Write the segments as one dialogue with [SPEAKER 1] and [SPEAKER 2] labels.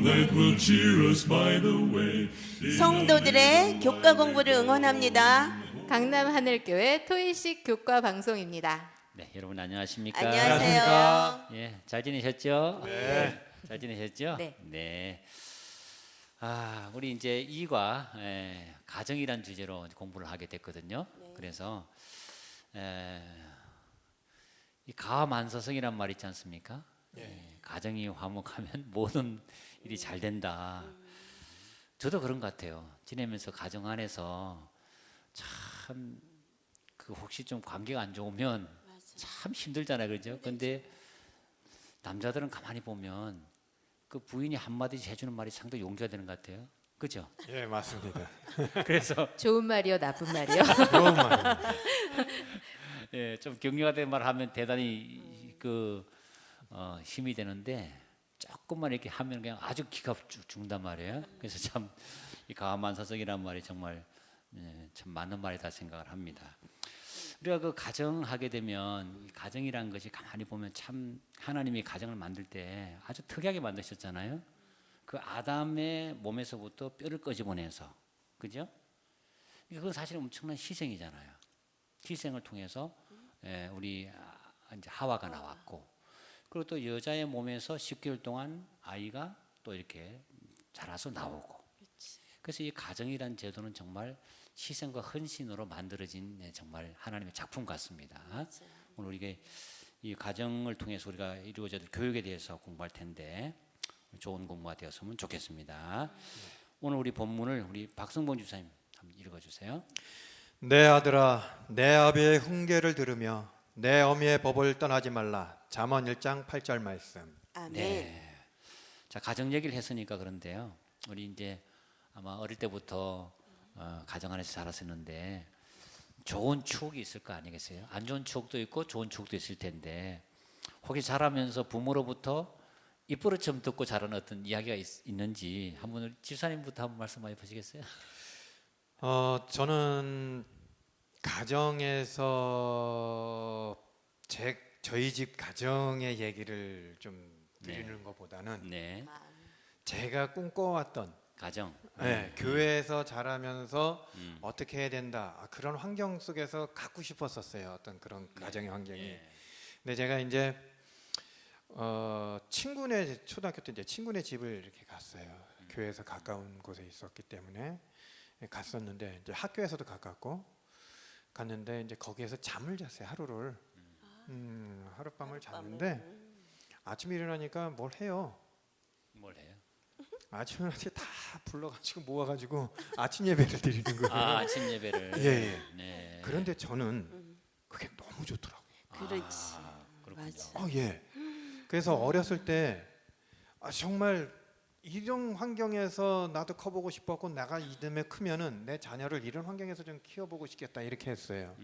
[SPEAKER 1] that will cheer us by the way.
[SPEAKER 2] 성도들의 교과 공부를 응원합니다.
[SPEAKER 3] 강남 하늘교회 토의식 교과 방송입니다.
[SPEAKER 4] 네, 여러분 안녕하십니까?
[SPEAKER 2] 안녕하세요.
[SPEAKER 4] 예, 잘 지내셨죠?
[SPEAKER 5] 네.
[SPEAKER 4] 잘 지내셨죠?
[SPEAKER 3] 네.
[SPEAKER 4] 네. 아, 우리 이제 이과 가정이란 주제로 공부를 하게 됐거든요. 그래서 이 가만서성이란 말 있지 않습니까? 가정이 화목하면 모든 일이 잘 된다. 저도 그런 것 같아요. 지내면서 가정 안에서 참 그 혹시 좀 관계가 안 좋으면 참 힘들잖아요, 그렇죠? 근데 남자들은 가만히 보면 그 부인이 한마디 해주는 말이 상당히 용기가 되는 것 같아요, 그죠?
[SPEAKER 5] 예, 맞습니다.
[SPEAKER 4] 그래서
[SPEAKER 3] 좋은 말이요, 나쁜 말이요?
[SPEAKER 5] 좋은 말.
[SPEAKER 4] 예, 좀 격려가 된 말 하면 대단히 그 힘이 되는데 조금만 이렇게 하면 그냥 아주 기가 죽는단 말이에요. 그래서 참 이 가만사성이라는 말이 정말 참 맞는 말이다 생각을 합니다. 우리가 그 가정하게 되면 이 가정이라는 것이 가만히 보면 참 하나님이 가정을 만들 때 아주 특이하게 만드셨잖아요. 그 아담의 몸에서부터 뼈를 끄집어내서, 그죠? 그건 사실 엄청난 희생이잖아요. 희생을 통해서 우리 이제 하와가 나왔고, 그리고 또 여자의 몸에서 10개월 동안 아이가 또 이렇게 자라서 나오고. 그래서 이 가정이란 제도는 정말 희생과 헌신으로 만들어진 정말 하나님의 작품 같습니다. 오늘 이게 이 가정을 통해서 우리가 이루어질 교육에 대해서 공부할 텐데 좋은 공부가 되었으면 좋겠습니다. 오늘 우리 본문을 우리 박성봉 주사님 한번 읽어주세요.
[SPEAKER 5] 내 아들아, 내 아비의 훈계를 들으며 내 어미의 법을 떠나지 말라. 잠언 1장 8절 말씀.
[SPEAKER 2] 아멘.
[SPEAKER 4] 네. 자, 가정 얘기를 했으니까 그런데요. 우리 이제 아마 어릴 때부터 가정 안에서 자랐었는데 좋은 추억이 있을 거 아니겠어요? 안 좋은 추억도 있고 좋은 추억도 있을 텐데 혹시 자라면서 부모로부터 입버릇처럼 듣고 자란 어떤 이야기가 있는지 한번 집사님부터 한번 말씀해 보시겠어요?
[SPEAKER 5] 저는 가정에서 저희 집 가정의 얘기를 좀 드리는 것보다는
[SPEAKER 4] 네,
[SPEAKER 5] 제가 꿈꿔왔던
[SPEAKER 4] 가정.
[SPEAKER 5] 교회에서 자라면서 어떻게 해야 된다, 그런 환경 속에서 갖고 싶었었어요. 어떤 그런 가정의 환경이. 근데 제가 이제 친구네 초등학교 때 이제 친구네 집을 이렇게 갔어요. 교회에서 가까운 곳에 있었기 때문에 갔었는데 이제 학교에서도 가깝고 갔는데 이제 거기에서 잠을 잤어요. 하루를. 하룻밤을 잤는데 아침에 일어나니까 뭘 해요.
[SPEAKER 4] 뭘 해요?
[SPEAKER 5] 아침에 다 불러가지고 모아가지고 아침 예배를 드리는 거예요.
[SPEAKER 4] 아, 아침 예배를.
[SPEAKER 5] 예.
[SPEAKER 4] 네.
[SPEAKER 5] 그런데 저는 그게 너무 좋더라고요.
[SPEAKER 2] 그렇지.
[SPEAKER 4] 그렇군요.
[SPEAKER 2] 맞아.
[SPEAKER 5] 예. 그래서 어렸을 때 정말 이런 환경에서 나도 커보고 싶었고 내가 이듬해 크면은 내 자녀를 이런 환경에서 좀 키워보고 싶겠다 이렇게 했어요.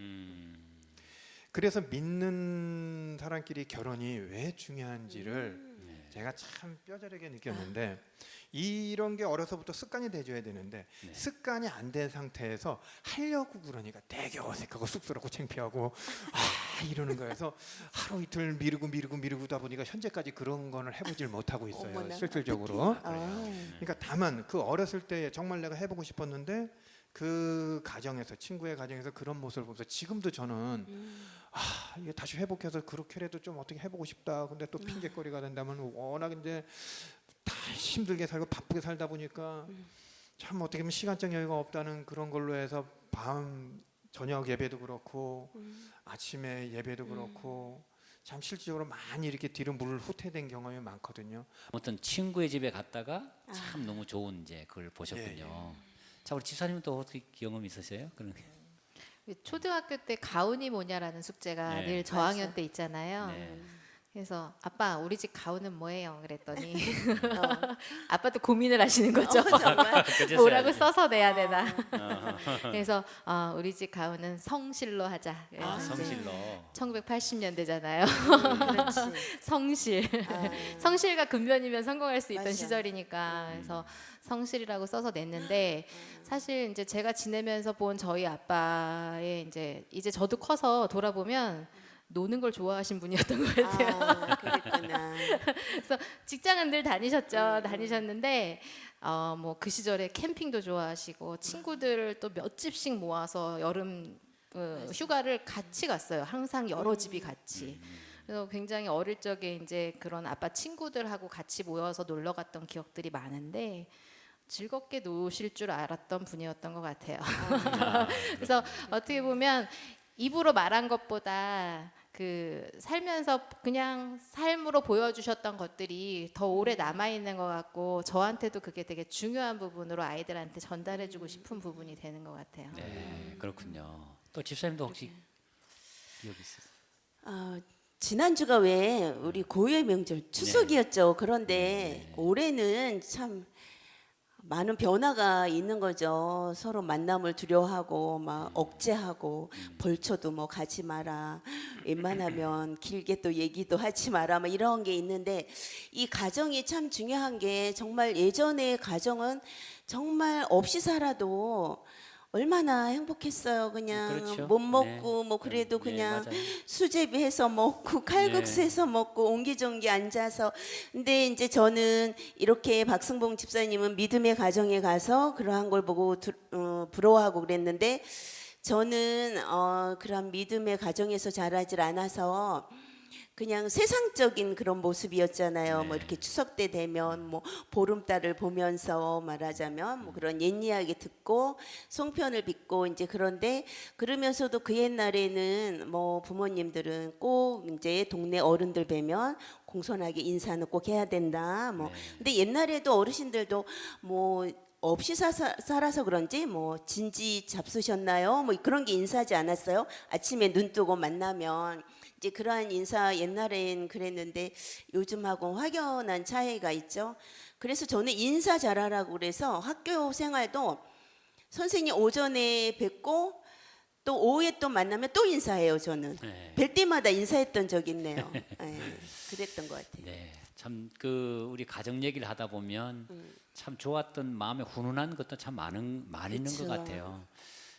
[SPEAKER 5] 그래서 믿는 사람끼리 결혼이 왜 중요한지를 제가 참 뼈저리게 느꼈는데 이런 게 어려서부터 습관이 돼줘야 되는데 습관이 안 된 상태에서 하려고 그러니까 되게 어색하고 쑥스럽고 창피하고 이러는 거여서 하루 이틀 미루다 보니까 현재까지 그런 거는 해보질 못하고 있어요.
[SPEAKER 2] 어머나,
[SPEAKER 5] 실질적으로.
[SPEAKER 2] 아.
[SPEAKER 5] 그러니까 다만 그 어렸을 때 정말 내가 해보고 싶었는데 그 가정에서 친구의 가정에서 그런 모습을 보면서 지금도 저는 이게 다시 회복해서 그렇게라도 좀 어떻게 해보고 싶다. 근데 또 핑계거리가 된다면 워낙 이제 다 힘들게 살고 바쁘게 살다 보니까 참 어떻게 보면 시간적 여유가 없다는 그런 걸로 해서 밤 저녁 예배도 그렇고 아침에 예배도 그렇고 참 실질적으로 많이 이렇게 뒤로 물을 후퇴된 경험이 많거든요.
[SPEAKER 4] 어떤 친구의 집에 갔다가 참 너무 좋은 이제 그걸 보셨군요. 자, 우리 집사님은 또 어떻게 경험 있으세요? 그런 게.
[SPEAKER 3] 초등학교 때 가훈이 뭐냐라는 숙제가
[SPEAKER 4] 네.
[SPEAKER 3] 늘 저학년 때 있잖아요.
[SPEAKER 4] 네.
[SPEAKER 3] 그래서 아빠 우리 집 가훈은 뭐예요? 그랬더니 아빠도 고민을 하시는 거죠.
[SPEAKER 2] 정말.
[SPEAKER 4] 그제서야
[SPEAKER 3] 뭐라고
[SPEAKER 4] 이제.
[SPEAKER 3] 써서 내야 되나. 그래서 우리 집 가훈은 성실로 하자. 그래서 이제
[SPEAKER 4] 성실로.
[SPEAKER 3] 1980년대잖아요.
[SPEAKER 2] 그렇지.
[SPEAKER 3] 성실. 성실과 근면이면 성공할 수 있던
[SPEAKER 2] 맞아.
[SPEAKER 3] 시절이니까 그래서 성실이라고 써서 냈는데 사실 이제 제가 지내면서 본 저희 아빠의 이제 저도 커서 돌아보면 노는 걸 좋아하신 분이었던 것 같아요.
[SPEAKER 2] 아, 그랬구나.
[SPEAKER 3] 그래서 직장은 늘 다니셨죠. 다니셨는데 뭐 그 시절에 캠핑도 좋아하시고 친구들을 또 몇 집씩 모아서 여름 휴가를 같이 갔어요. 항상 여러 집이 같이. 그래서 굉장히 어릴 적에 이제 그런 아빠 친구들하고 같이 모여서 놀러 갔던 기억들이 많은데 즐겁게 노실 줄 알았던 분이었던 것 같아요. 그래서 어떻게 보면 입으로 말한 것보다 그 살면서 그냥 삶으로 보여주셨던 것들이 더 오래 남아 있는 것 같고 저한테도 그게 되게 중요한 부분으로 아이들한테 전달해주고 싶은 부분이 되는 것 같아요.
[SPEAKER 4] 네, 그렇군요. 또 집사님도 혹시 기억 있으세요?
[SPEAKER 2] 지난주가 왜 우리 고유의 명절 추석이었죠. 그런데 올해는 참 많은 변화가 있는 거죠. 서로 만남을 두려워하고 막 억제하고 벌초도 뭐 가지 마라. 웬만하면 길게 또 얘기도 하지 마라. 막 이런 게 있는데 이 가정이 참 중요한 게 정말 예전의 가정은 정말 없이 살아도 얼마나 행복했어요. 그냥
[SPEAKER 4] 그렇죠.
[SPEAKER 2] 못 먹고
[SPEAKER 4] 네.
[SPEAKER 2] 뭐 그래도
[SPEAKER 4] 네,
[SPEAKER 2] 그냥
[SPEAKER 4] 맞아요.
[SPEAKER 2] 수제비해서 먹고 칼국수 해서 먹고 옹기종기 앉아서. 근데 이제 저는 이렇게 박승봉 집사님은 믿음의 가정에 가서 그러한 걸 보고 부러워하고 그랬는데 저는 그런 믿음의 가정에서 자라질 않아서 그냥 세상적인 그런 모습이었잖아요. 뭐 이렇게 추석 때 되면 뭐 보름달을 보면서 말하자면 뭐 그런 옛 이야기 듣고 송편을 빚고 이제. 그런데 그러면서도 그 옛날에는 뭐 부모님들은 꼭 이제 동네 어른들 뵈면 공손하게 인사는 꼭 해야 된다. 뭐 근데 옛날에도 어르신들도 뭐 없이 살아서 그런지 뭐 진지 잡수셨나요? 뭐 그런 게 인사하지 않았어요? 아침에 눈 뜨고 만나면 이제 그러한 인사 옛날엔 그랬는데 요즘하고 확연한 차이가 있죠. 그래서 저는 인사 잘하라고 그래서 학교 생활도 선생님 오전에 뵙고 또 오후에 또 만나면 또 인사해요. 저는 뵐 때마다 인사했던 적이 있네요. 네, 그랬던 것 같아요.
[SPEAKER 4] 네, 참 그 우리 가정 얘기를 하다 보면 참 좋았던 마음에 훈훈한 것도 참 많이 있는 것
[SPEAKER 2] 그쵸.
[SPEAKER 4] 같아요.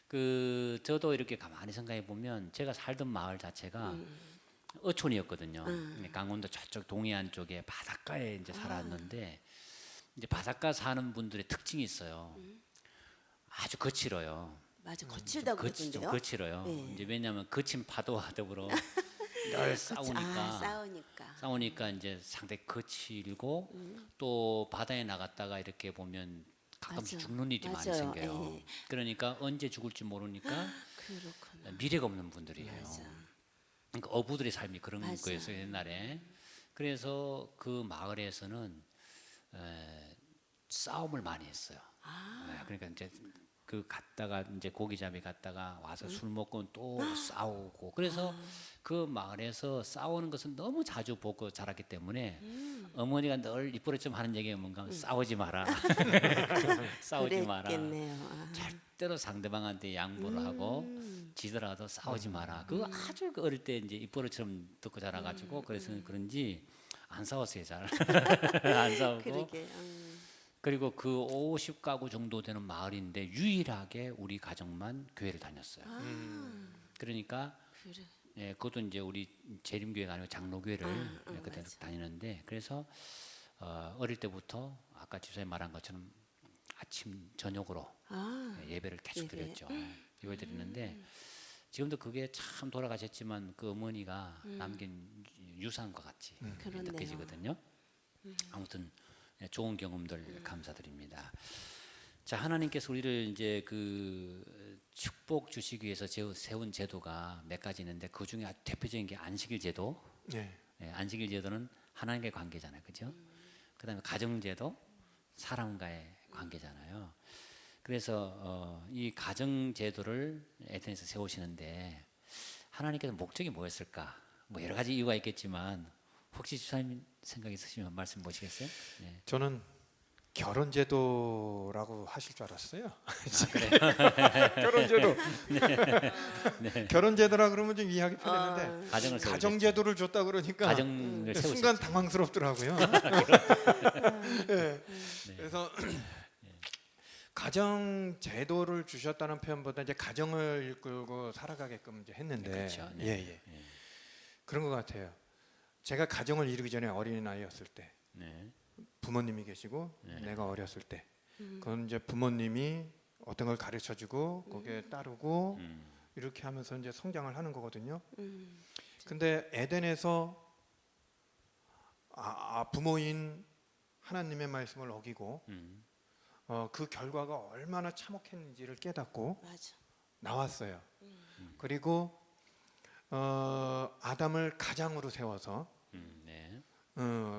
[SPEAKER 4] 그 저도 이렇게 가만히 생각해 보면 제가 살던 마을 자체가 어촌이었거든요. 강원도 저쪽 동해안 쪽에 바닷가에 이제 살았는데 이제 바닷가 사는 분들의 특징이 있어요. 아주 거칠어요.
[SPEAKER 2] 맞아, 거칠다고
[SPEAKER 4] 좀
[SPEAKER 2] 그러던데요.
[SPEAKER 4] 거칠어요.
[SPEAKER 2] 네.
[SPEAKER 4] 이제 왜냐하면 거친 파도와 더불어 늘 싸우니까
[SPEAKER 2] 싸우니까.
[SPEAKER 4] 이제 상당히 거칠고 또 바다에 나갔다가 이렇게 보면 가끔씩
[SPEAKER 2] 맞아.
[SPEAKER 4] 죽는 일이 많이
[SPEAKER 2] 맞아요.
[SPEAKER 4] 생겨요.
[SPEAKER 2] 예.
[SPEAKER 4] 그러니까 언제 죽을지 모르니까
[SPEAKER 2] 그렇구나.
[SPEAKER 4] 미래가 없는 분들이에요.
[SPEAKER 2] 맞아.
[SPEAKER 4] 그러니까 어부들의 삶이 그런
[SPEAKER 2] 맞아.
[SPEAKER 4] 거였어요 옛날에. 그래서 그 마을에서는 싸움을 많이 했어요. 그러니까 이제 그 갔다가 이제 고기잡이 갔다가 와서 술 먹고 또 싸우고. 그래서 그 마을에서 싸우는 것은 너무 자주 보고 자랐기 때문에 어머니가 늘 입버릇 하는 얘기가 뭔가 싸우지 마라. 싸우지 마라.
[SPEAKER 2] 그랬겠네요.
[SPEAKER 4] 절대로 상대방한테 양보를 하고 지더라도 싸우지 마라. 그거 아주 그 어릴 때 이제 입버릇처럼 듣고 자라가지고 그래서 그런지 안 싸웠어요 잘. 안 싸우고.
[SPEAKER 2] 그러게.
[SPEAKER 4] 그리고 그 50가구 정도 되는 마을인데 유일하게 우리 가정만 교회를 다녔어요. 그러니까 예, 그것도 이제 우리 재림교회가 아니고 장로교회를 그때 다니는데 그래서 어릴 때부터 아까 집사님 말한 것처럼 아침 저녁으로 예배를 계속 드렸죠. 예배 드리는데 지금도 그게 참 돌아가셨지만 그 어머니가 남긴 유산과 같이 느껴지거든요. 아무튼 좋은 경험들 감사드립니다. 자, 하나님께서 우리를 이제 그 축복 주시기 위해서 세운 제도가 몇 가지 있는데 그 중에 아주 대표적인 게 안식일 제도.
[SPEAKER 5] 네.
[SPEAKER 4] 안식일 제도는 하나님과의 관계잖아요, 그렇죠? 그다음에 가정 제도, 사람과의 관계잖아요. 그래서 이 가정 제도를 에덴에서 세우시는데 하나님께서 목적이 뭐였을까? 뭐 여러 가지 이유가 있겠지만 혹시 주사님 생각 있으시면 말씀 보시겠어요? 네.
[SPEAKER 5] 저는 결혼 제도라고 하실 줄 알았어요. 결혼 제도. 결혼 제도라 그러면 좀 이해하기 편했는데
[SPEAKER 4] 가정을
[SPEAKER 5] 가정 제도를 줬다 그러니까
[SPEAKER 4] 가정을 세우셨죠.
[SPEAKER 5] 순간 당황스럽더라고요. 네. 그래서 가정 제도를 주셨다는 표현보다 이제 가정을 이끌고 살아가게끔 이제 했는데
[SPEAKER 4] 그렇죠. 네.
[SPEAKER 5] 예. 그런 것 같아요. 제가 가정을 이루기 전에 어린아이였을 때
[SPEAKER 4] 네.
[SPEAKER 5] 부모님이 계시고
[SPEAKER 4] 네.
[SPEAKER 5] 내가 어렸을 때 그건 이제 부모님이 어떤 걸 가르쳐주고 거기에 따르고 이렇게 하면서 이제 성장을 하는 거거든요. 근데 에덴에서 부모인 하나님의 말씀을 어기고 그 결과가 얼마나 참혹했는지를 깨닫고
[SPEAKER 2] 맞아.
[SPEAKER 5] 나왔어요. 그리고 아담을 가장으로 세워서
[SPEAKER 4] 네.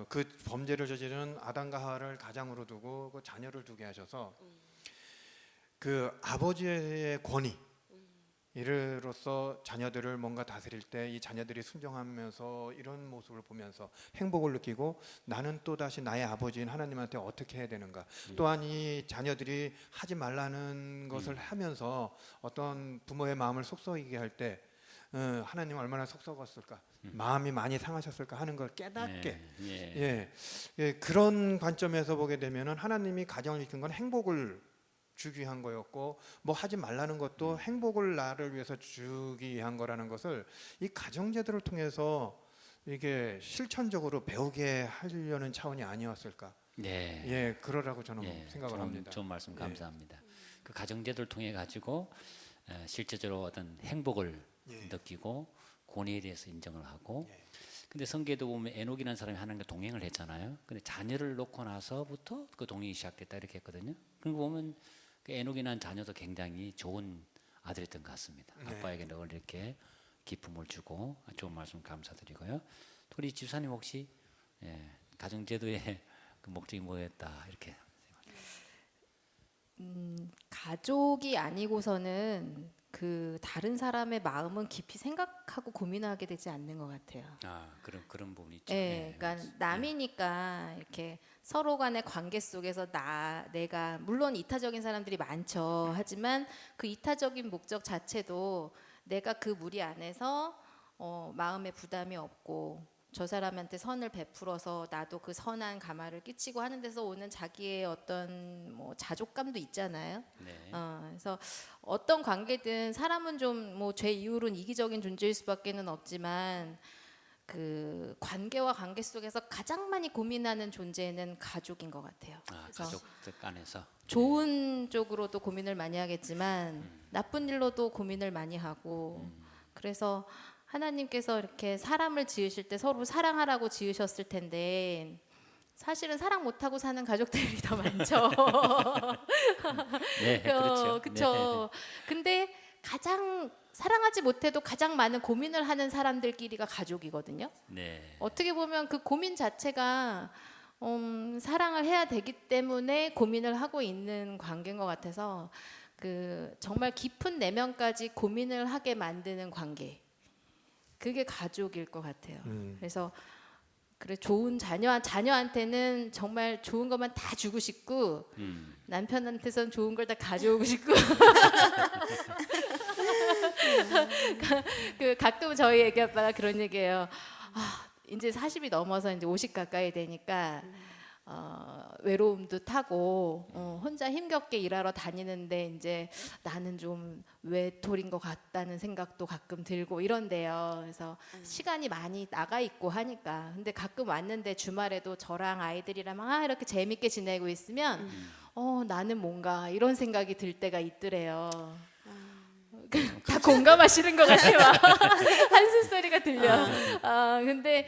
[SPEAKER 5] 그 범죄를 저지른 아담과 하와를 가장으로 두고 그 자녀를 두게 하셔서 그 아버지의 권위 이로써 자녀들을 뭔가 다스릴 때 이 자녀들이 순종하면서 이런 모습을 보면서 행복을 느끼고 나는 또다시 나의 아버지인 하나님한테 어떻게 해야 되는가. 또한 이 자녀들이 하지 말라는 것을 하면서 어떤 부모의 마음을 속썩이게 할 때 하나님 얼마나 속썩었을까, 마음이 많이 상하셨을까 하는 걸 깨닫게 예, 그런 관점에서 보게 되면은 하나님이 가정을 이끈 건 행복을 주기 위한 거였고 뭐 하지 말라는 것도 행복을 나를 위해서 주기 위한 거라는 것을 이 가정제도를 통해서 이게 실천적으로 배우게 하려는 차원이 아니었을까.
[SPEAKER 4] 네.
[SPEAKER 5] 예, 그러라고 저는
[SPEAKER 4] 예,
[SPEAKER 5] 생각을 합니다.
[SPEAKER 4] 좋은 말씀 감사합니다. 그 가정제도를 통해 가지고 실제적으로 어떤 행복을 느끼고 권위에 대해서 인정을 하고. 근데 성경에도 보면 에녹이라는 사람이 하나님과 동행을 했잖아요. 근데 자녀를 놓고 나서부터 그 동행이 시작됐다 이렇게 했거든요. 그리고 보면 그 에녹이라는 자녀도 굉장히 좋은 아들이었던 것 같습니다. 아빠에게 늘 이렇게 기쁨을 주고 좋은 말씀 감사드리고요. 우리 집사님 혹시 가정제도의 그 목적이 뭐였다 이렇게?
[SPEAKER 3] 가족이 아니고서는 그 다른 사람의 마음은 깊이 생각하고 고민하게 되지 않는 것 같아요.
[SPEAKER 4] 그런 부분이 있죠.
[SPEAKER 3] 예, 그러니까 남이니까 이렇게 서로 간의 관계 속에서 내가 물론 이타적인 사람들이 많죠. 하지만 그 이타적인 목적 자체도 내가 그 무리 안에서 마음의 부담이 없고 저 사람한테 선을 베풀어서 나도 그 선한 가마를 끼치고 하는 데서 오는 자기의 어떤 뭐 자족감도 있잖아요.
[SPEAKER 4] 네.
[SPEAKER 3] 그래서 어떤 관계든 사람은 좀 뭐 죄 이후로는 이기적인 존재일 수밖에는 없지만 그 관계와 관계 속에서 가장 많이 고민하는 존재는 가족인 것 같아요. 그래서
[SPEAKER 4] 가족들 간에서
[SPEAKER 3] 좋은 쪽으로도 고민을 많이 하겠지만 나쁜 일로도 고민을 많이 하고 그래서 하나님께서 이렇게 사람을 지으실 때 서로 사랑하라고 지으셨을 텐데 사실은 사랑 못하고 사는 가족들이 더 많죠.
[SPEAKER 4] 네, 그렇죠.
[SPEAKER 3] 그렇죠. 근데 가장 사랑하지 못해도 가장 많은 고민을 하는 사람들끼리가 가족이거든요.
[SPEAKER 4] 네.
[SPEAKER 3] 어떻게 보면 그 고민 자체가 사랑을 해야 되기 때문에 고민을 하고 있는 관계인 것 같아서 그 정말 깊은 내면까지 고민을 하게 만드는 관계. 그게 가족일 것 같아요. 그래서 그래 좋은 자녀한테는 정말 좋은 것만 다 주고 싶고 남편한테선 좋은 걸 다 가져오고 싶고 그 가끔 저희 애기 아빠가 그런 얘기해요. 이제 40이 넘어서 이제 50 가까이 되니까 외로움도 타고 혼자 힘겹게 일하러 다니는데 이제 나는 좀 외톨인 것 같다는 생각도 가끔 들고 이런데요. 그래서 시간이 많이 나가 있고 하니까 근데 가끔 왔는데 주말에도 저랑 아이들이랑 막 이렇게 재밌게 지내고 있으면 나는 뭔가 이런 생각이 들 때가 있더래요. 다 공감하시는 것 같아요. 한숨 소리가 들려. 근데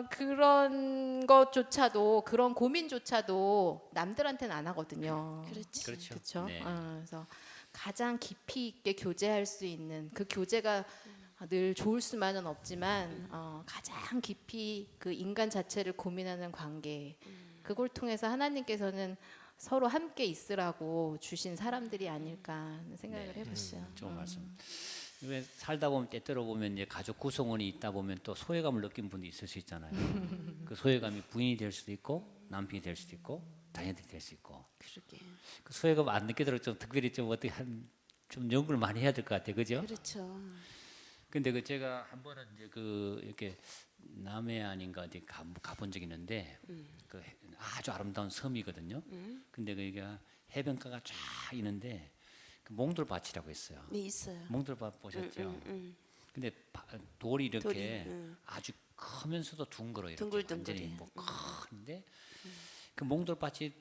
[SPEAKER 3] 그런 것조차도 그런 고민조차도 남들한테는 안 하거든요.
[SPEAKER 2] 그렇지.
[SPEAKER 3] 그렇죠.
[SPEAKER 4] 네.
[SPEAKER 3] 그래서 가장 깊이 있게 교제할 수 있는 그 교제가 늘 좋을 수만은 없지만 가장 깊이 그 인간 자체를 고민하는 관계 그걸 통해서 하나님께서는 서로 함께 있으라고 주신 사람들이 아닐까 하는 생각을 해봤어요.
[SPEAKER 4] 좋은 말씀. 왜 살다 보면 때때로 보면 이제 가족 구성원이 있다 보면 또 소외감을 느낀 분도 있을 수 있잖아요. 그 소외감이 부인이 될 수도 있고 남편이 될 수도 있고 자녀들이 될 수 있고.
[SPEAKER 2] 그러게.
[SPEAKER 4] 그 소외감 안 느끼도록 좀 특별히 좀 어떻게 좀 연구를 많이 해야 될 것 같아요, 그죠?
[SPEAKER 2] 그렇죠.
[SPEAKER 4] 근데 그 제가 한 번은 이제 그 이렇게 남해안인가 어디 가본 적이 있는데 그 아주 아름다운 섬이거든요. 근데 거기가 해변가가 쫙 있는데 그 몽돌밭이라고 있어요.
[SPEAKER 2] 네 있어요.
[SPEAKER 4] 몽돌밭 보셨죠? 근데 돌이 이렇게
[SPEAKER 2] 돌이, 응.
[SPEAKER 4] 아주 크면서도 둥글어요. 이렇게
[SPEAKER 2] 둥글둥글해.
[SPEAKER 4] 완전히 뭐 큰데 그 몽돌밭이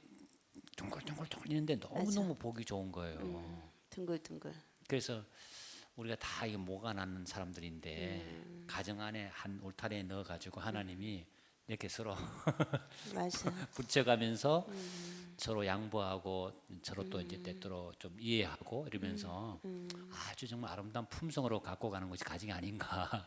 [SPEAKER 4] 둥글둥글둥글리는데 너무너무 보기 좋은 거예요.
[SPEAKER 2] 둥글둥글.
[SPEAKER 4] 그래서 우리가 다 이게 모가 낳는 사람들인데 가정 안에 한 울타리에 넣어가지고 하나님이 이렇게 서로
[SPEAKER 2] 맞아.
[SPEAKER 4] 붙여가면서 서로 양보하고 서로 또 이제 때때로 좀 이해하고 이러면서 아주 정말 아름다운 품성으로 갖고 가는 것이 가정이 아닌가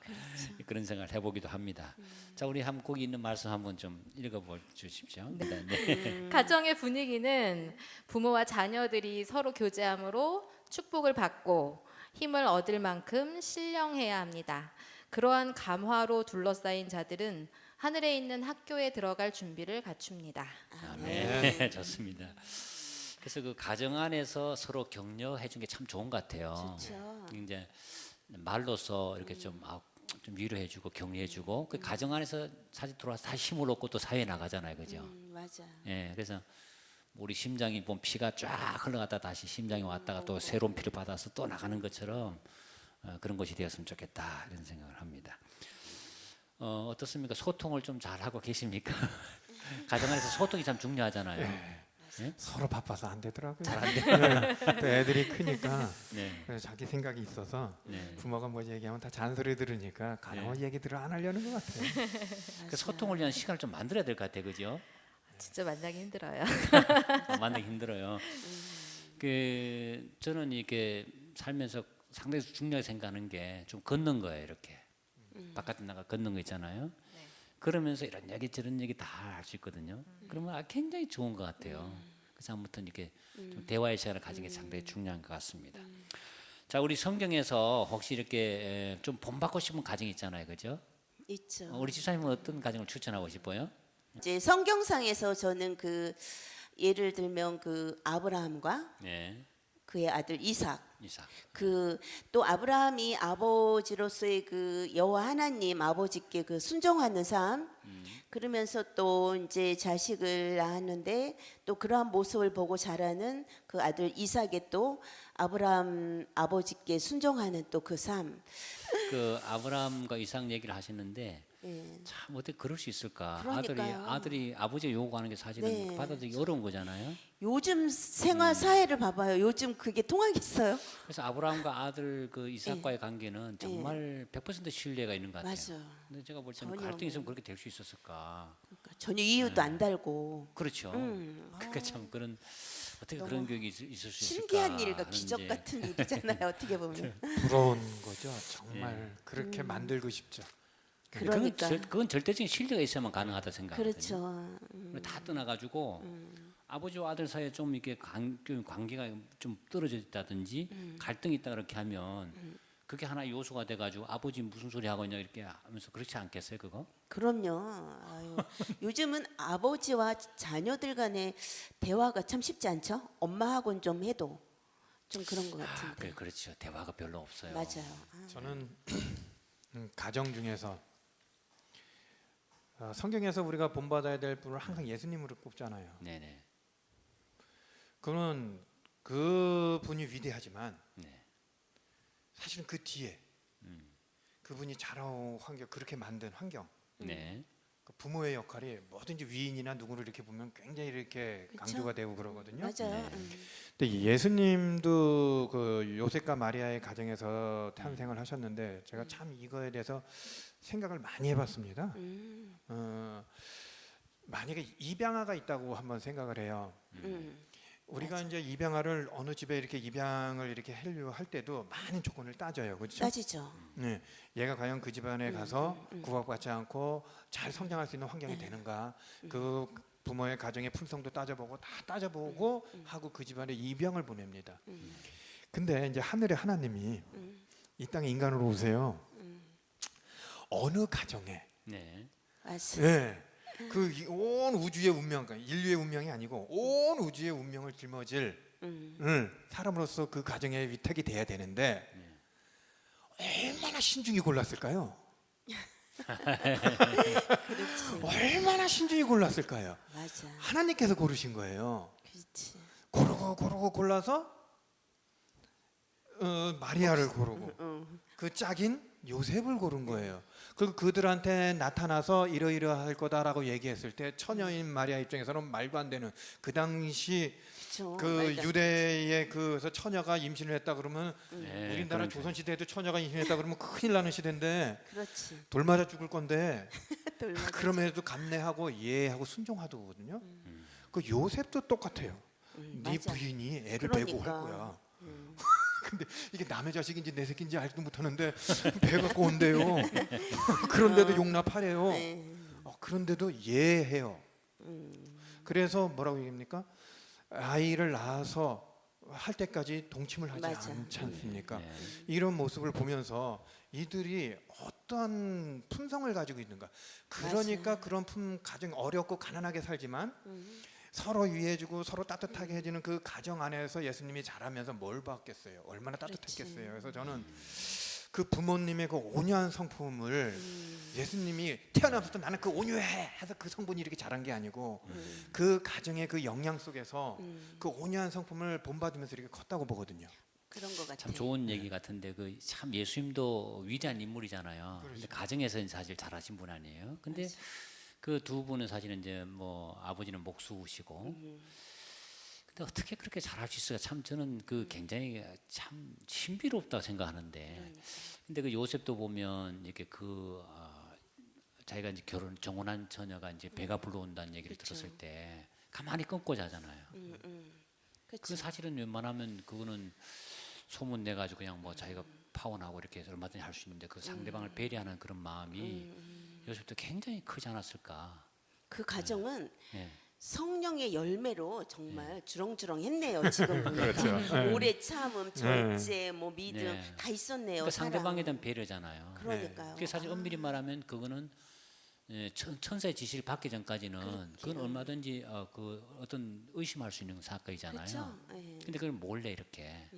[SPEAKER 4] 그런 생각을 해보기도 합니다. 자, 우리 한 거기 있는 말씀 한번 좀 읽어보 주십시오. 네.
[SPEAKER 3] 가정의 분위기는 부모와 자녀들이 서로 교제함으로 축복을 받고 힘을 얻을 만큼 신령해야 합니다. 그러한 감화로 둘러싸인 자들은 하늘에 있는 학교에 들어갈 준비를 갖춥니다.
[SPEAKER 4] 네, 좋습니다. 그래서 그 가정 안에서 서로 격려해 준 게 참 좋은 것 같아요.
[SPEAKER 2] 좋죠.
[SPEAKER 4] 이제 말로써 이렇게 좀 위로해주고 격려해주고 그 가정 안에서 사실 들어와서 다시 힘을 얻고 또 사회에 나가잖아요, 그죠?
[SPEAKER 2] 맞아.
[SPEAKER 4] 예, 그래서 우리 심장이 보면 피가 쫙 흘러갔다 다시 심장이 왔다가 또 새로운 피를 받아서 또 나가는 것처럼 그런 것이 되었으면 좋겠다 이런 생각을 합니다. 어떻습니까? 소통을 좀 잘 하고 계십니까? 가정 안에서 소통이 참 중요하잖아요. 네?
[SPEAKER 5] 서로 바빠서 안 되더라고요. 네. 또 애들이 크니까
[SPEAKER 4] 네.
[SPEAKER 5] 그래서 자기 생각이 있어서
[SPEAKER 4] 네.
[SPEAKER 5] 부모가 뭐 얘기하면 다 잔소리 들으니까 가능한 얘기들을 안 하려는 것 같아요.
[SPEAKER 4] 그 소통을 위한 시간을 좀 만들어야 될 것 같아요, 그죠?
[SPEAKER 3] 진짜 만나기 힘들어요.
[SPEAKER 4] 만나기 힘들어요. 그 저는 이렇게 살면서 상당히 중요하게 생각하는 게 좀 걷는 거예요, 이렇게 바깥에 나가 걷는 거 있잖아요. 그러면서 이런 얘기 저런 얘기 다 할 수 있거든요. 그러면 굉장히 좋은 것 같아요. 그래서 아무튼 이렇게 좀 대화의 시간을 가지는 게 상당히 중요한 것 같습니다. 자, 우리 성경에서 혹시 이렇게 좀 본받고 싶은 가정 있잖아요, 그죠?
[SPEAKER 2] 있죠.
[SPEAKER 4] 우리 집사님은 어떤 가정을 추천하고 싶어요?
[SPEAKER 2] 이제 성경상에서 저는 그 예를 들면 그 아브라함과
[SPEAKER 4] 네,
[SPEAKER 2] 그의 아들 이삭,
[SPEAKER 4] 이삭.
[SPEAKER 2] 그 또 아브라함이 아버지로서의 그 여호와 하나님 아버지께 그 순종하는 삶, 그러면서 또 이제 자식을 낳았는데 또 그러한 모습을 보고 자라는 그 아들 이삭의 또 아브라함 아버지께 순종하는 또 그 삶.
[SPEAKER 4] 그 아브라함과 이삭 얘기를 하시는데
[SPEAKER 2] 예.
[SPEAKER 4] 참 어떻게 그럴 수 있을까?
[SPEAKER 2] 그러니까요.
[SPEAKER 4] 아들이 아버지가 요구하는 게 사실은
[SPEAKER 2] 네.
[SPEAKER 4] 받아들이기 어려운 거잖아요.
[SPEAKER 2] 요즘 생활 사회를 봐봐요. 요즘 그게 통하겠어요?
[SPEAKER 4] 그래서 아브라함과 아들 그 이삭과의 관계는 정말 100% 신뢰가 있는 것 같아요.
[SPEAKER 2] 맞아요.
[SPEAKER 4] 근데 제가 볼 때는
[SPEAKER 2] 전혀.
[SPEAKER 4] 갈등이 있으면 그렇게 될 수 있었을까?
[SPEAKER 2] 그러니까 전혀 이유도 안 달고
[SPEAKER 4] 그렇죠. 그러니까 참 그런 어떻게
[SPEAKER 2] 너무
[SPEAKER 4] 그런 교육이 있을 수 있을까?
[SPEAKER 2] 신기한 일과
[SPEAKER 4] 하는
[SPEAKER 2] 기적
[SPEAKER 4] 이제
[SPEAKER 2] 같은 일이잖아요. 어떻게 보면.
[SPEAKER 5] 부러운 거죠. 정말 그렇게 만들고 싶죠.
[SPEAKER 2] 그러니까.
[SPEAKER 4] 그건 절대적인 신뢰가 있어야만 가능하다 생각하거든요.
[SPEAKER 2] 그렇죠.
[SPEAKER 4] 다 떠나가지고 아버지와 아들 사이에 좀 이렇게 관계가 좀 떨어졌다든지 갈등이 있다 그렇게 하면 그게 하나의 요소가 돼가지고 아버지 무슨 소리 하고 있냐 이렇게 하면서 그렇지 않겠어요, 그거?
[SPEAKER 2] 그럼요. 아유, 요즘은 아버지와 자녀들 간의 대화가 참 쉽지 않죠. 엄마하고는 좀 해도 좀 그런 것 같은데.
[SPEAKER 4] 그렇죠. 대화가 별로 없어요.
[SPEAKER 2] 맞아요. 아,
[SPEAKER 5] 저는 가정 중에서 성경에서 우리가 본받아야 될 분을 항상 예수님으로 꼽잖아요.
[SPEAKER 4] 네네.
[SPEAKER 5] 그는 그 분이 위대하지만
[SPEAKER 4] 네.
[SPEAKER 5] 사실은 그 뒤에 그분이 자라온 환경, 그렇게 만든 환경,
[SPEAKER 4] 네.
[SPEAKER 5] 그 부모의 역할이 뭐든지 위인이나 누구를 이렇게 보면 굉장히 이렇게
[SPEAKER 2] 그쵸?
[SPEAKER 5] 강조가 되고 그러거든요.
[SPEAKER 2] 맞아요.
[SPEAKER 5] 근데 예수님도 그 요셉과 마리아의 가정에서 탄생을 하셨는데 제가 참 이거에 대해서 생각을 많이 해봤습니다. 만약에 입양아가 있다고 한번 생각을 해요. 우리가 이제 입양아를 어느 집에 이렇게 입양을 이렇게 하려고 할 때도 많은 조건을 따져요, 그렇죠?
[SPEAKER 2] 따지죠.
[SPEAKER 5] 네, 얘가 과연 그 집안에 가서 구박받지 않고 잘 성장할 수 있는 환경이 되는가, 그 부모의 가정의 품성도 따져보고 다 따져보고 하고 그 집안에 입양을 보냅니다. 근데 이제 하늘의 하나님이 이 땅에 인간으로 오세요. 어느 가정에
[SPEAKER 4] 네.
[SPEAKER 2] 맞아요.
[SPEAKER 5] 네, 그 온 우주의 운명, 그러니까 인류의 운명이 아니고 온 우주의 운명을 짊어질 사람으로서 그 가정의 위탁이 돼야 되는데 얼마나 신중히 골랐을까요?
[SPEAKER 2] 그렇지.
[SPEAKER 5] 얼마나 신중히 골랐을까요?
[SPEAKER 2] 맞아.
[SPEAKER 5] 하나님께서 고르신 거예요.
[SPEAKER 2] 그렇지.
[SPEAKER 5] 고르고 골라서 마리아를 고르고 그 짝인 요셉을 고른 거예요. 그리고 그들한테 나타나서 이러이러할 거다라고 얘기했을 때 처녀인 마리아 입장에서는 말도 안 되는, 그 당시
[SPEAKER 2] 그쵸.
[SPEAKER 5] 그
[SPEAKER 2] 말도 안
[SPEAKER 5] 유대의 그래서 처녀가 임신을 했다 그러면
[SPEAKER 4] 네,
[SPEAKER 5] 우리나라
[SPEAKER 4] 그러니까.
[SPEAKER 5] 조선 시대에도 처녀가 임신했다 그러면 큰일 나는 시대인데
[SPEAKER 2] 그렇지.
[SPEAKER 5] 돌 맞아 죽을 건데
[SPEAKER 2] 돌맞아.
[SPEAKER 5] 그럼에도 감내하고 이해하고 순종하거든요. 그 요셉도 똑같아요. 네
[SPEAKER 2] 맞아.
[SPEAKER 5] 부인이 애를 빼고 할
[SPEAKER 2] 그러니까.
[SPEAKER 5] 거야. 근데 이게 남의 자식인지 내 새끼인지 알지도 못하는데 배 갖고 온대요. 그런데도 용납하래요.
[SPEAKER 2] 네.
[SPEAKER 5] 그런데도 이해해요. 그래서 뭐라고 얘기합니까? 아이를 낳아서 할 때까지 동침을 하지
[SPEAKER 2] 맞아.
[SPEAKER 5] 않지 않습니까?
[SPEAKER 4] 네.
[SPEAKER 5] 이런 모습을 보면서 이들이 어떤 품성을 가지고 있는가. 그러니까 그런 가정 어렵고 가난하게 살지만 서로 위해주고 서로 따뜻하게 해주는 그 가정 안에서 예수님이 자라면서 뭘 받겠어요? 얼마나 따뜻했겠어요. 그래서 저는 그 부모님의 그 온유한 성품을 예수님이 태어나면서부터 나는 그 온유해 해서 그 성분이 이렇게 자란 게 아니고 그 가정의 그 영양 속에서 그 온유한 성품을 본받으면서 이렇게 컸다고 보거든요.
[SPEAKER 2] 그런 것 같아요.
[SPEAKER 4] 참 좋은 얘기 같은데 그 참 예수님도 위대한 인물이잖아요. 근데 가정에서는 사실 잘하신 분 아니에요. 근데 그 두 분은 사실은 이제 뭐 아버지는 목수시고 근데 어떻게 그렇게 잘할 수 있어요? 참 저는 그 굉장히 참 신비롭다고 생각하는데 근데 그 요셉도 보면 이렇게 자기가 이제 정혼한 처녀가 이제 배가 불러온다는 얘기를 들었을 때 가만히 끊고 자잖아요. 그 사실은 웬만하면 그거는 소문 내 가지고 그냥 뭐 자기가 파혼하고 이렇게 얼마든지 할 수 있는데 그 상대방을 배려하는 그런 마음이 요셉도 굉장히 크지 않았을까.
[SPEAKER 2] 그 가정은
[SPEAKER 4] 예.
[SPEAKER 2] 성령의 열매로 정말 주렁주렁했네요. 지금 보니까
[SPEAKER 5] 그렇죠.
[SPEAKER 2] 오래 참음, 절제, 뭐 믿음
[SPEAKER 4] 네.
[SPEAKER 2] 다 있었네요.
[SPEAKER 4] 그러니까
[SPEAKER 2] 사랑.
[SPEAKER 4] 상대방에 대한 배려잖아요.
[SPEAKER 2] 그러니까요.
[SPEAKER 4] 그게 사실 엄밀히 말하면 그거는 천사의 지시를 받기 전까지는 그건 얼마든지 그 어떤 의심할 수 있는 사건이잖아요.
[SPEAKER 2] 그렇죠. 예.
[SPEAKER 4] 근데 그걸 몰래 이렇게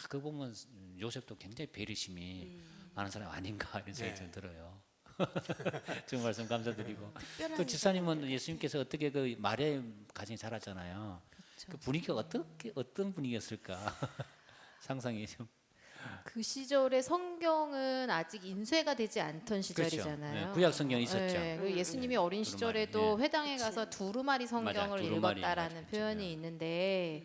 [SPEAKER 4] 그거 보면 요셉도 굉장히 배려심이 많은 사람 아닌가 이런 생각이 좀 들어요. 좋은 말씀 감사드리고
[SPEAKER 2] 특별한
[SPEAKER 4] 그 집사님은 예수님께서 어떻게 그 마리아의 가정에 자랐잖아요. 그 분위기가 어떤 분위기였을까 상상이 좀.
[SPEAKER 3] 그 시절에 성경은 아직 인쇄가 되지 않던 시절이잖아요.
[SPEAKER 4] 그렇죠. 네, 구약 성경이 있었죠.
[SPEAKER 3] 그 예수님이 어린 시절에도
[SPEAKER 4] 두루마리,
[SPEAKER 3] 회당에 가서 두루마리 성경을
[SPEAKER 4] 맞아, 두루마리
[SPEAKER 3] 읽었다라는
[SPEAKER 4] 맞아,
[SPEAKER 3] 표현이
[SPEAKER 4] 그렇죠.
[SPEAKER 3] 있는데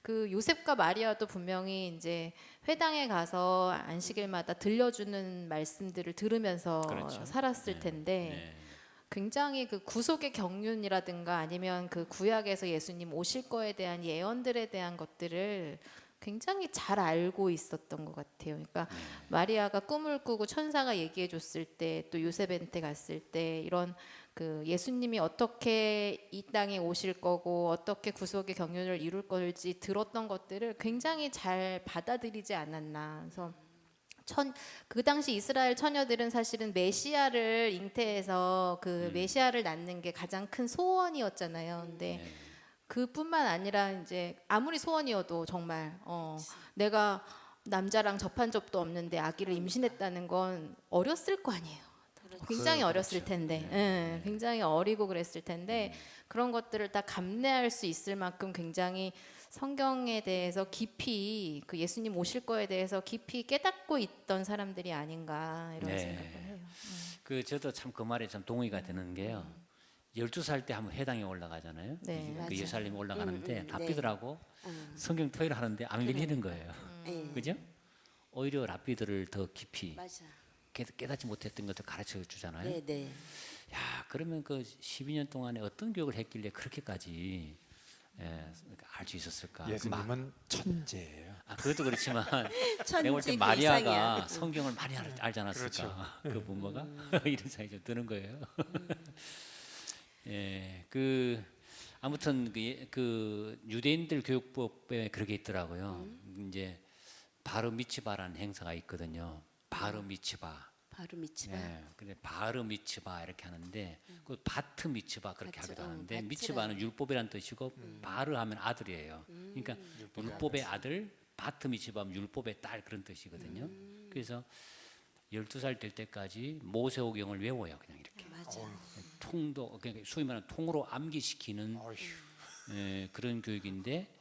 [SPEAKER 3] 그 요셉과 마리아도 분명히 이제 회당에 가서 안식일마다 들려주는 말씀들을 들으면서
[SPEAKER 4] 그렇죠.
[SPEAKER 3] 살았을 텐데
[SPEAKER 4] 네.
[SPEAKER 3] 굉장히 그 구속의 경륜이라든가 아니면 그 구약에서 예수님 오실 거에 대한 예언들에 대한 것들을 굉장히 잘 알고 있었던 것 같아요. 그러니까 마리아가 꿈을 꾸고 천사가 얘기해 줬을 때 또 요셉한테 갔을 때 이런 그 예수님이 어떻게 이 땅에 오실 거고 어떻게 구속의 경륜을 이룰 걸지 들었던 것들을 굉장히 잘 받아들이지 않았나. 그래서 그 당시 이스라엘 처녀들은 사실은 메시아를 잉태해서 그 메시아를 낳는 게 가장 큰 소원이었잖아요. 근데 그뿐만 아니라 이제 아무리 소원이어도 정말 내가 남자랑 접한 적도 없는데 아기를 임신했다는 건 어렸을 거 아니에요. 굉장히 어렸을 텐데, 예, 굉장히 어리고 그랬을 텐데 그런 것들을 다 감내할 수 있을 만큼 굉장히 성경에 대해서 깊이 그 예수님 오실 거에 대해서 깊이 깨닫고 있던 사람들이 아닌가 이런
[SPEAKER 4] 네.
[SPEAKER 3] 생각을 해요.
[SPEAKER 4] 그 저도 참 그 말에 참 동의가 되는 게요. 12살 때 한번 회당에 올라가잖아요.
[SPEAKER 3] 네,
[SPEAKER 4] 그
[SPEAKER 3] 맞아요.
[SPEAKER 4] 예루살렘 올라가는데
[SPEAKER 2] 네.
[SPEAKER 4] 랍비들하고 성경 토의를 하는데 안 밀리는 거예요.
[SPEAKER 2] 예.
[SPEAKER 4] 그죠? 오히려 랍비들을 더 깊이
[SPEAKER 2] 맞아.
[SPEAKER 4] 깨닫지 못했던 것들 가르쳐 주잖아요.
[SPEAKER 2] 네, 네.
[SPEAKER 4] 야, 그러면 그 12년 동안에 어떤 교육을 했길래 그렇게까지 알 수 있었을까?
[SPEAKER 5] 예수님은 천재예요.
[SPEAKER 4] 그것도 그렇지만
[SPEAKER 2] 천지
[SPEAKER 4] 내가 볼 때
[SPEAKER 2] 그
[SPEAKER 4] 마리아가
[SPEAKER 2] 이상이야.
[SPEAKER 4] 성경을 많이 알지 않았을까? 그 부모가 이런 생각이 좀 드는 거예요. 예, 그 아무튼 그 유대인들 교육법에 그렇게 있더라고요. 이제 바르 미츠바라는 행사가 있거든요. 바르 미츠바.
[SPEAKER 2] 바로 미치바.
[SPEAKER 4] 예, 근데 바르 미츠바 이렇게 하는데 그 바트 미츠바 그렇게
[SPEAKER 2] 바트,
[SPEAKER 4] 하기도 하는데
[SPEAKER 2] 바트라는.
[SPEAKER 4] 미츠바는 율법이라는 뜻이고 바르 하면 아들이에요. 그러니까 율법의 아들, 바트 미츠바면 율법의 딸 그런 뜻이거든요. 그래서 12살 될 때까지 모세오경을 외워요. 그냥 이렇게.
[SPEAKER 2] 맞아.
[SPEAKER 4] 통도 그러니까 소위 말하는 통으로 암기시키는 그런 교육인데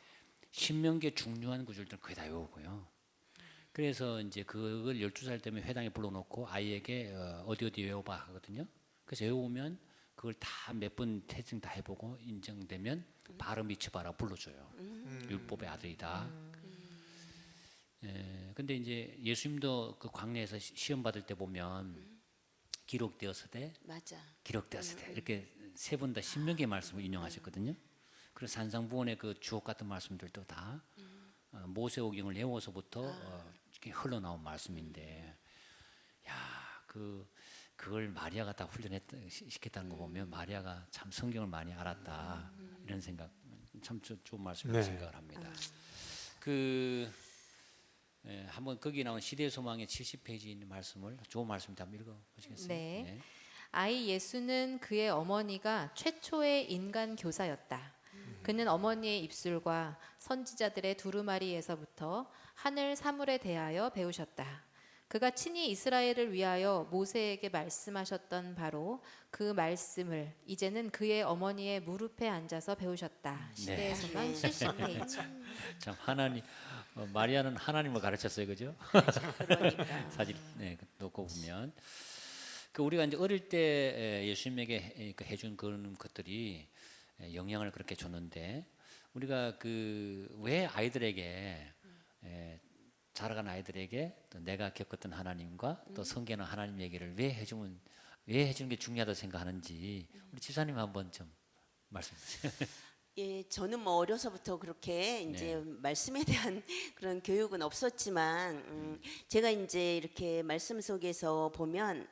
[SPEAKER 4] 신명기의 중요한 구절들은 거의 다 외우고요. 그래서 이제 그걸 12살 때문에 회당에 불러놓고 아이에게 어디 어디 외워봐 하거든요. 그래서 외우면 그걸 다 몇 번 테스팅 다 해보고 인정되면 바로 미쳐봐라 불러줘요. 율법의 아들이다. 근데 이제 예수님도 그 광야에서 시험 받을 때 보면 기록되었으되
[SPEAKER 2] 맞아.
[SPEAKER 4] 기록되었으되 이렇게 세 번 다 신명기의 말씀을 인용하셨거든요. 그래서 산상부원의 그 주옥 같은 말씀들도 다 모세오경을 외워서부터 이렇게 흘러나온 말씀인데, 야, 그걸 마리아가 다 시켰다는 거 보면 마리아가 참 성경을 많이 알았다 이런 생각, 참 좋은 말씀이라고 생각을 합니다. 한번 거기 나온 시대의 소망의 70페이지 있는 말씀을 좋은 말씀인데 한번 읽어보시겠어요?
[SPEAKER 3] 네. 아이 예수는 그의 어머니가 최초의 인간 교사였다. 그는 어머니의 입술과 선지자들의 두루마리에서부터 하늘 사물에 대하여 배우셨다. 그가 친히 이스라엘을 위하여 모세에게 말씀하셨던 바로 그 말씀을 이제는 그의 어머니의 무릎에 앉아서 배우셨다. 시대의 소망 70페이지.
[SPEAKER 4] 참 하나님, 마리아는 하나님을 가르쳤어요, 그죠?
[SPEAKER 2] 그러니까.
[SPEAKER 4] 사진 놓고 보면 우리가 이제 어릴 때 예수님에게 해준 그런 것들이 영향을 그렇게 줬는데, 우리가 왜 아이들에게 자라간 아이들에게 또 내가 겪었던 하나님과 또 성경의 하나님 얘기를 왜 해주는 게 중요하다고 생각하는지 우리 집사님 한번 좀 말씀해 주세요.
[SPEAKER 2] 예, 저는 뭐 어려서부터 그렇게 이제 말씀에 대한 그런 교육은 없었지만 제가 이제 이렇게 말씀 속에서 보면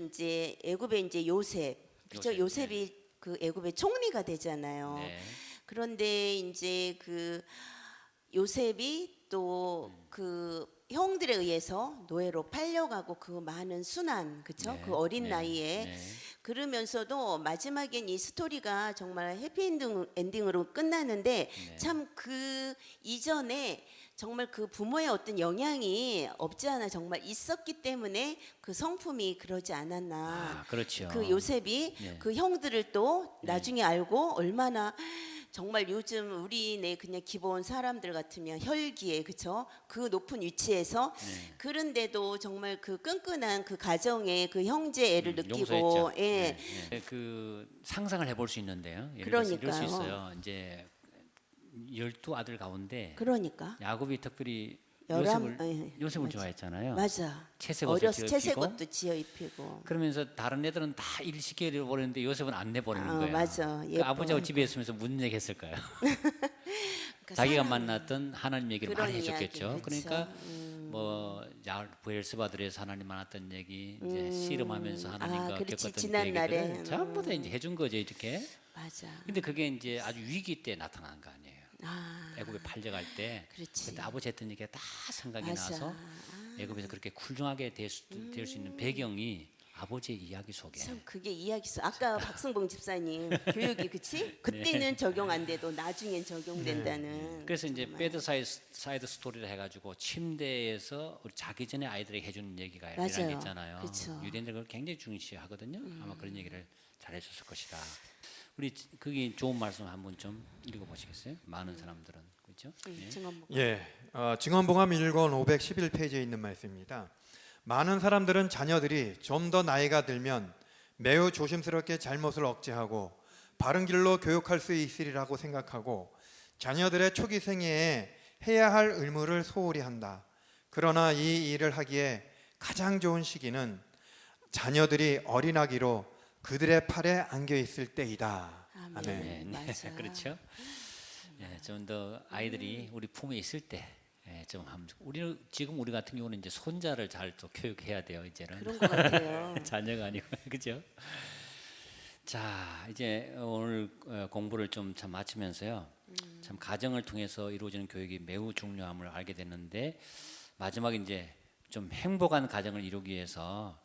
[SPEAKER 2] 이제 애굽의 이제 요셉, 그죠? 요셉이 그 애굽의 총리가 되잖아요.
[SPEAKER 4] 네.
[SPEAKER 2] 그런데 이제 요셉이 또 형들에 의해서 노예로 팔려가고 그 많은 순환, 그쵸? 그 어린 나이에 그러면서도 마지막엔 이 스토리가 정말 해피엔딩으로 끝나는데 참 이전에 정말 그 부모의 어떤 영향이 없지 않아 정말 있었기 때문에 그 성품이 그러지 않았나.
[SPEAKER 4] 그렇죠.
[SPEAKER 2] 그 요셉이 그 형들을 또 나중에 알고 얼마나 정말 요즘 우리네 그냥 기본 사람들 같으면 혈기에, 그쵸? 그 높은 위치에서 그런데도 정말 그 끈끈한 그 가정의 그 형제애를 느끼고,
[SPEAKER 4] 용서했죠.
[SPEAKER 2] 예.
[SPEAKER 4] 상상을 해볼 수 있는데요. 예를 들어서 이럴 수 있어요. 이제 12아들 가운데
[SPEAKER 2] 그러니까
[SPEAKER 4] 야곱이 특별히
[SPEAKER 2] 11,
[SPEAKER 4] 요셉을
[SPEAKER 2] 맞아.
[SPEAKER 4] 좋아했잖아요.
[SPEAKER 2] 맞아.
[SPEAKER 4] 채색옷을
[SPEAKER 2] 어렸을
[SPEAKER 4] 지어 입히고.
[SPEAKER 2] 채색옷도 지어 입히고.
[SPEAKER 4] 그러면서 다른 애들은 다 일 시켜를 버리는데 요셉은 안 내버리는 거예요.
[SPEAKER 2] 맞아.
[SPEAKER 4] 그 아버지하고 집에 있으면서 무슨 얘기 했을까요? 자기가 만났던 하나님 얘기를 많이 해줬겠죠.
[SPEAKER 2] 이야기,
[SPEAKER 4] 그러니까 부엘스바들에서 하나님 만났던 얘기, 이제 씨름하면서 하나님과
[SPEAKER 2] 그렇지.
[SPEAKER 4] 겪었던
[SPEAKER 2] 지난
[SPEAKER 4] 그
[SPEAKER 2] 날에.
[SPEAKER 4] 얘기들을 전부 다 이제 해준 거죠, 이렇게.
[SPEAKER 2] 맞아.
[SPEAKER 4] 근데 그게 이제 아주 위기 때 나타난 거 아니에요. 애굽에 팔려갈 때.
[SPEAKER 2] 그렇지.
[SPEAKER 4] 그때 아버지 했던 얘기가 다 생각이
[SPEAKER 2] 맞아.
[SPEAKER 4] 나서 애굽에서 그렇게 쿨중하게 될 수 있는 배경이 아버지의 이야기 속에.
[SPEAKER 2] 참 그게 이야기서 아까 박승봉 집사님 교육이 그치? 그때는 적용 안 돼도 나중엔 적용된다는.
[SPEAKER 4] 그래서 이제
[SPEAKER 2] 정말.
[SPEAKER 4] 배드 사이드 스토리를 해가지고 침대에서 우리 자기 전에 아이들에게 해주는 얘기가 이런 게 있잖아요.
[SPEAKER 2] 그쵸.
[SPEAKER 4] 유대인들 그걸 굉장히 중시하거든요. 아마 그런 얘기를 잘해줬을 것이다. 우리 그게 좋은 말씀 한번 좀 읽어보시겠어요? 많은 사람들은 그렇죠?
[SPEAKER 2] 증언복.
[SPEAKER 5] 증언봉합 1권 511페이지에 있는 말씀입니다. 많은 사람들은 자녀들이 좀 더 나이가 들면 매우 조심스럽게 잘못을 억제하고 바른 길로 교육할 수 있으리라고 생각하고 자녀들의 초기 생애에 해야 할 의무를 소홀히 한다. 그러나 이 일을 하기에 가장 좋은 시기는 자녀들이 어린아기로 그들의 팔에 안겨 있을 때이다.
[SPEAKER 2] 아멘. 맞아.
[SPEAKER 4] 그렇죠. 좀 더 아이들이 우리 품에 있을 때. 우리 같은 경우는 이제 손자를 잘 또 교육해야 돼요. 이제는
[SPEAKER 2] 그런 것 같아요.
[SPEAKER 4] 자녀가 아니고 그죠? 자, 이제 오늘 공부를 좀 참 마치면서요. 참 가정을 통해서 이루어지는 교육이 매우 중요함을 알게 됐는데 마지막에 이제 좀 행복한 가정을 이루기 위해서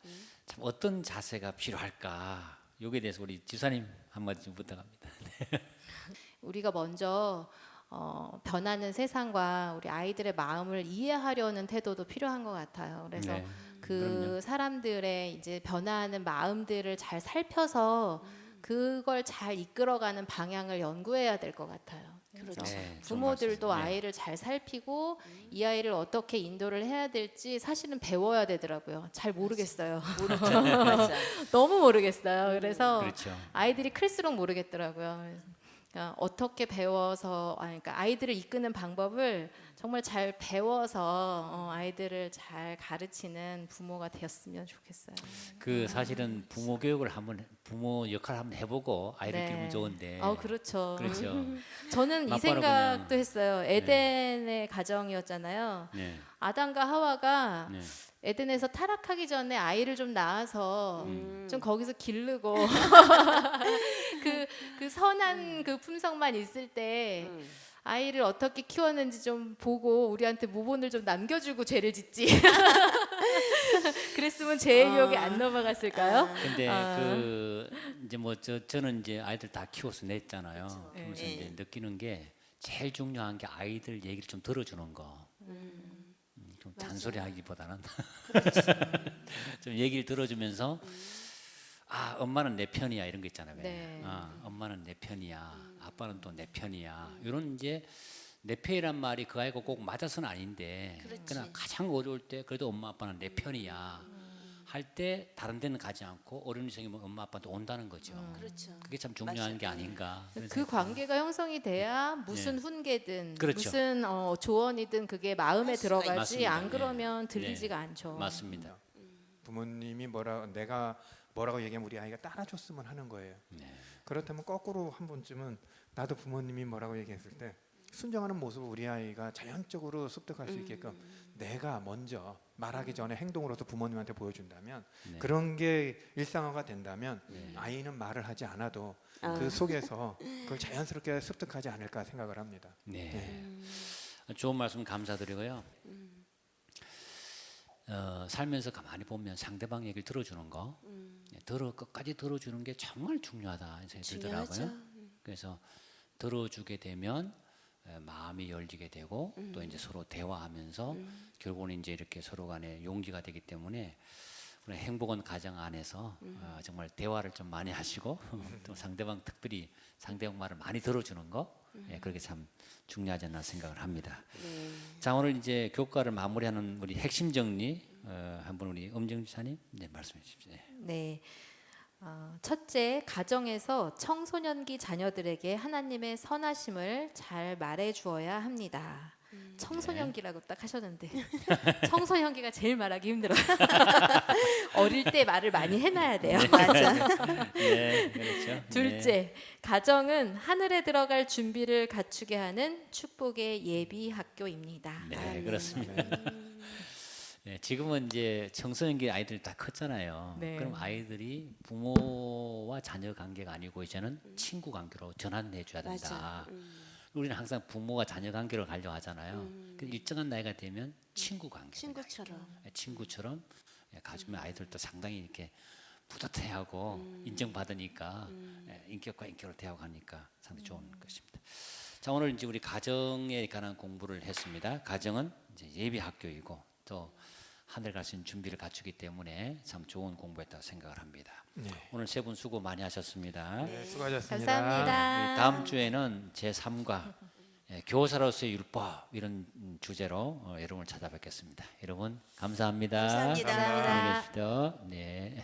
[SPEAKER 4] 참 어떤 자세가 필요할까? 여기에 대해서 우리 지사님 한마디 좀 부탁합니다.
[SPEAKER 3] 우리가 먼저 변하는 세상과 우리 아이들의 마음을 이해하려는 태도도 필요한 것 같아요. 그래서
[SPEAKER 4] 네,
[SPEAKER 3] 그
[SPEAKER 4] 그럼요.
[SPEAKER 3] 사람들의 이제 변화하는 마음들을 잘 살펴서 그걸 잘 이끌어가는 방향을 연구해야 될 것 같아요. 그래서
[SPEAKER 4] 네, 좋은
[SPEAKER 3] 부모들도
[SPEAKER 4] 말씀. 네.
[SPEAKER 3] 아이를 잘 살피고 이 아이를 어떻게 인도를 해야 될지 사실은 배워야 되더라고요. 잘 모르겠어요.
[SPEAKER 2] 맞아.
[SPEAKER 3] 너무 모르겠어요. 그래서
[SPEAKER 4] 그렇죠.
[SPEAKER 3] 아이들이 클수록 모르겠더라고요. 그러니까 어떻게 배워서 그러니까 아이들을 이끄는 방법을 정말 잘 배워서 아이들을 잘 가르치는 부모가 되었으면 좋겠어요.
[SPEAKER 4] 그 사실은 부모 교육을 한번 부모 역할을 한번 해보고 아이를
[SPEAKER 3] 네.
[SPEAKER 4] 키우면 좋은데.
[SPEAKER 3] 그렇죠.
[SPEAKER 4] 그렇죠.
[SPEAKER 3] 저는 이
[SPEAKER 4] 맞바로
[SPEAKER 3] 생각도
[SPEAKER 4] 그냥.
[SPEAKER 3] 했어요. 에덴의 가정이었잖아요.
[SPEAKER 4] 네.
[SPEAKER 3] 아담과 하와가
[SPEAKER 4] 네.
[SPEAKER 3] 에덴에서 타락하기 전에 아이를 좀 낳아서 좀 거기서 기르고 그 선한 그 품성만 있을 때 아이를 어떻게 키웠는지 좀 보고 우리한테 모본을 좀 남겨주고 죄를 짓지. 그랬으면 죄의 유혹에 안 넘어갔을까요?
[SPEAKER 4] 근데 그 이제 뭐 저는 이제 아이들 다 키워서 냈잖아요. 그러면서
[SPEAKER 2] 네.
[SPEAKER 4] 이제 느끼는 게 제일 중요한 게 아이들 얘기를 좀 들어주는 거. 좀 잔소리하기보다는 좀 얘기를 들어주면서 아 엄마는 내 편이야 이런 거 있잖아요.
[SPEAKER 3] 네.
[SPEAKER 4] 엄마는 내 편이야, 아빠는 또 내 편이야. 이런 이제 내 편이란 말이 그 아이가 꼭 맞아서는 아닌데 그냥 가장 어려울 때 그래도 엄마 아빠는 내 편이야 할 때 다른 데는 가지 않고 어려운 일이 생기면 엄마 아빠한테 온다는 거죠.
[SPEAKER 2] 그렇죠.
[SPEAKER 4] 그게 참 중요한 게 아닌가.
[SPEAKER 3] 그 관계가 형성이 돼야 무슨 훈계든
[SPEAKER 4] 그렇죠.
[SPEAKER 3] 무슨 조언이든 그게 마음에 들어가지
[SPEAKER 4] 맞습니다.
[SPEAKER 3] 안 그러면
[SPEAKER 4] 네.
[SPEAKER 3] 들리지가 않죠.
[SPEAKER 4] 맞습니다.
[SPEAKER 5] 부모님이 내가 뭐라고 얘기하면 우리 아이가 따라줬으면 하는 거예요.
[SPEAKER 4] 네.
[SPEAKER 5] 그렇다면 거꾸로 한 번쯤은 나도 부모님이 뭐라고 얘기했을 때 순종하는 모습을 우리 아이가 자연적으로 습득할 수 있게끔 내가 먼저 말하기 전에 행동으로서 부모님한테 보여준다면
[SPEAKER 4] 네.
[SPEAKER 5] 그런 게 일상화가 된다면 아이는 말을 하지 않아도 그 속에서 그걸 자연스럽게 습득하지 않을까 생각을 합니다.
[SPEAKER 4] 네. 좋은 말씀 감사드리고요. 살면서 가만히 보면 상대방 얘기를 들어주는 거, 끝까지 들어주는 게 정말 중요하다 생각이 들더라고요.
[SPEAKER 2] 중요하죠.
[SPEAKER 4] 그래서 들어주게 되면 마음이 열리게 되고 또 이제 서로 대화하면서 결국은 이제 이렇게 서로 간에 용기가 되기 때문에 우리 행복한 가정 안에서 정말 대화를 좀 많이 하시고 또 상대방 특별히 상대방 말을 많이 들어주는 거 그렇게 참 중요하지 않나 생각을 합니다. 자 오늘 이제 교과를 마무리하는 우리 핵심 정리 한번 우리 엄정 지사님 말씀해 주십시오.
[SPEAKER 3] 네. 첫째, 가정에서 청소년기 자녀들에게 하나님의 선하심을 잘 말해 주어야 합니다. 청소년기라고 딱 하셨는데 청소년기가 제일 말하기 힘들어요. 어릴 때 말을 많이 해놔야 돼요.
[SPEAKER 2] 맞아.
[SPEAKER 4] 네, 그렇죠.
[SPEAKER 3] 둘째, 가정은 하늘에 들어갈 준비를 갖추게 하는 축복의 예비 학교입니다.
[SPEAKER 4] 네, 그렇습니다. 네, 지금은 이제 청소년기 아이들이 다 컸잖아요.
[SPEAKER 3] 네.
[SPEAKER 4] 그럼 아이들이 부모와 자녀 관계가 아니고 이제는 친구 관계로 전환해 줘야 된다.
[SPEAKER 2] 맞아.
[SPEAKER 4] 우리는 항상 부모와 자녀 관계로 가려고 하잖아요. 그 일정한 나이가 되면 친구 관계. 친구처럼 가지면 아이들도 상당히 이렇게 뿌듯해하고 인정받으니까 인격과 인격으로 대화하니까 상당히 좋은 것입니다. 자 오늘 이제 우리 가정에 관한 공부를 했습니다. 가정은 이제 예비 학교이고 또 하늘 갈 수 있는 준비를 갖추기 때문에 참 좋은 공부였다고 생각을 합니다.
[SPEAKER 5] 네.
[SPEAKER 4] 오늘 세 분 수고 많이 하셨습니다.
[SPEAKER 5] 네, 수고하셨습니다.
[SPEAKER 3] 감사합니다.
[SPEAKER 4] 다음 주에는 제3과 교사로서의 율법 이런 주제로 여러분을 찾아뵙겠습니다. 여러분 감사합니다.
[SPEAKER 2] 감사합니다.
[SPEAKER 3] 감사합니다.
[SPEAKER 4] 안녕히 계십시오. 네.